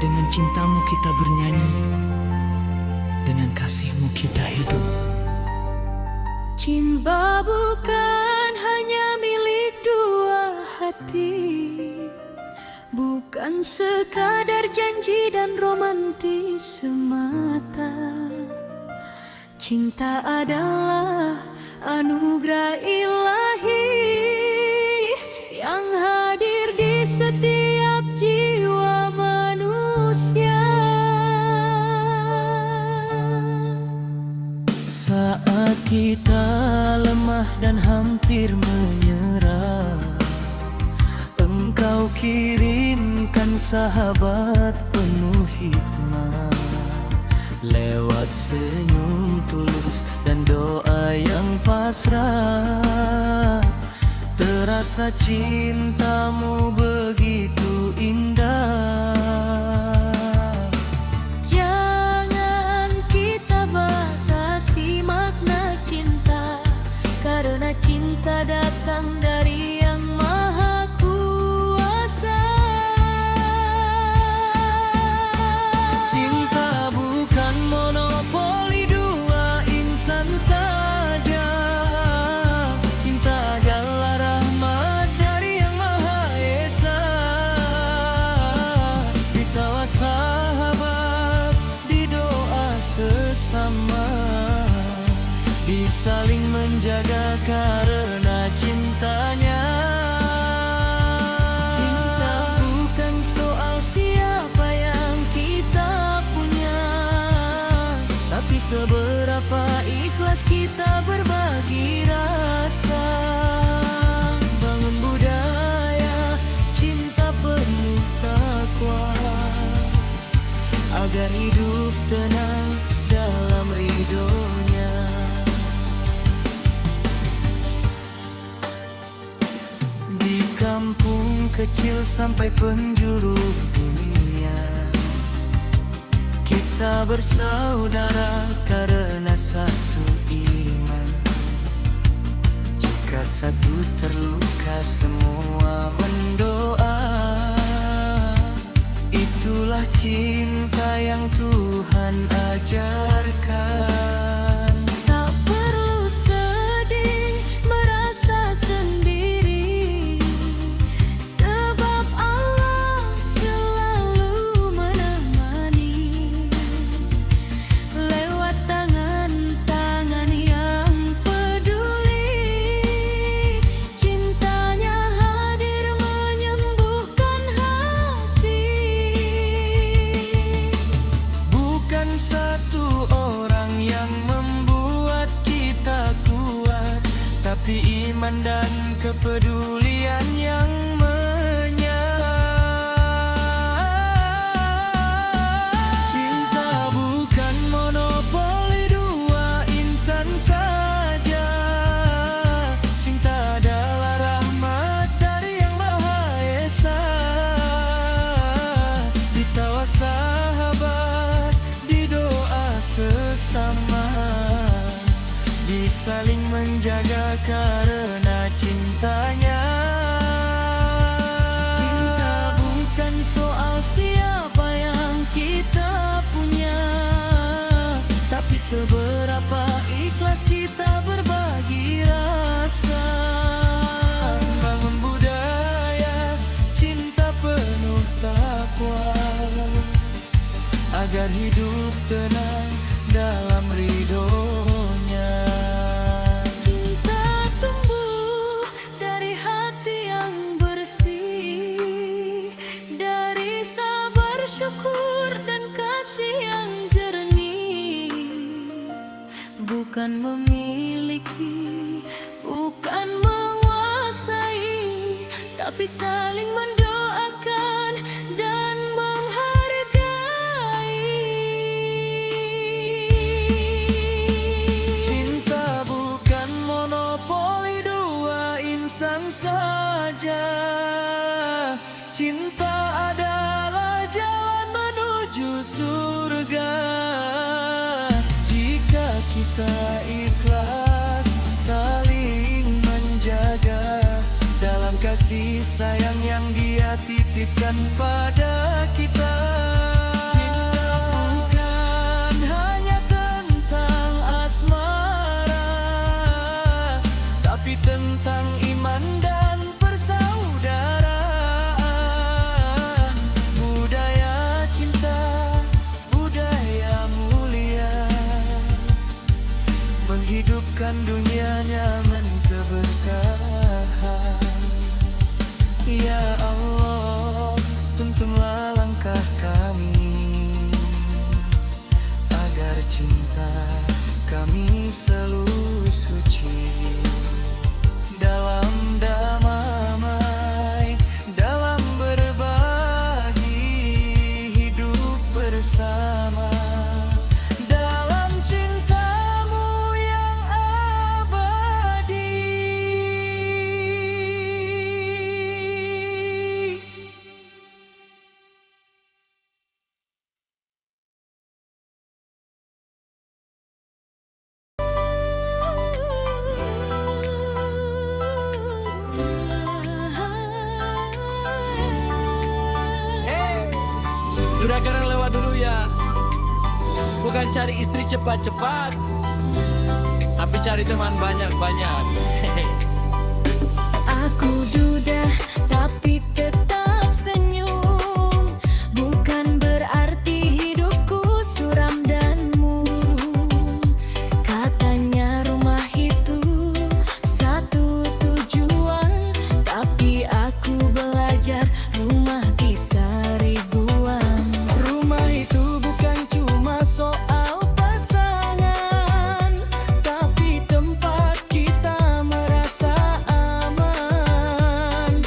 Dengan cintamu kita bernyanyi, dengan kasihmu kita hidup. Cinta bukan hanya milik dua hati, bukan sekadar janji dan romantis semata. Cinta adalah anugerah ilahi yang hadir di setiap jiwa manusia. Saat kita lemah dan hampir menyerah, Engkau kirimkan sahabat penuh hikmah. Lewat senyum tulus dan doa yang pasrah, terasa cintamu begitu indah. Jangan kita batasi makna cinta, karena cinta datang dari Yang Maha Kuasa. Cinta bukan monopoli dua insan saja. Cinta adalah rahmat dari Yang Maha Esa. Di tawa sahabat, di doa sesama, di saling menjaga karena cintanya. Cinta bukan soal siapa yang kita punya, Tapi seberapa ikhlas kita berbagi rasa. Bangun budaya cinta penuh takwa, agar hidup tenang dalam ridhonya. Di kampung kecil sampai penjuru dunia, kita bersaudara karena satu iman. Jika satu terluka semua mendoa. Itulah cinta yang Tuhan ajarkan. tak perlu sedih merasa sendiri, sebab Allah selalu menemani. Lewat tangan-tangan yang peduli, cintanya hadir menyembuhkan hati. Bukan satu orang yang membuat kita kuat, tapi iman dan kepedulian yang menyatu. Cinta bukan monopoli dua insan saja. Cinta adalah rahmat dari Yang Maha Esa. Di tawa sahabat, di doa sesama, di saling menjaga karena cintanya. Cinta bukan soal siapa yang kita punya, tapi seberapa ikhlas kita berbagi rasa. Bangun budaya cinta penuh takwa, agar hidup tenang dalam ridhonya. Cinta tumbuh dari hati yang bersih, dari sabar, syukur, dan kasih yang jernih. Bukan memiliki, bukan menguasai, tapi saling mendoakan dan menghargai. Cinta bukan monopoli dua insan saja. Cinta adalah jalan menuju surga. Jika kita ikhlas saling menjaga dalam kasih sayang yang Dia titipkan pada kita. cinta kami selalu suci dalam damai, dalam berbagi hidup bersama, dalam cintamu yang abadi. Juragan lewat dulu ya. Bukan cari istri cepat-cepat, tapi cari teman banyak-banyak. Aku duda tapi tetap senyum. Bukan berarti hidupku suram dan murung. Katanya rumah itu satu tujuan, tapi aku belajar rumah bisa ribuan. Rumah itu bukan cuma soal pasangan, tapi tempat kita merasa aman.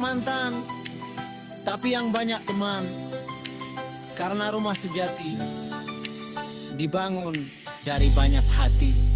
mantan, tapi yang banyak teman. Karena rumah sejati dibangun dari banyak hati.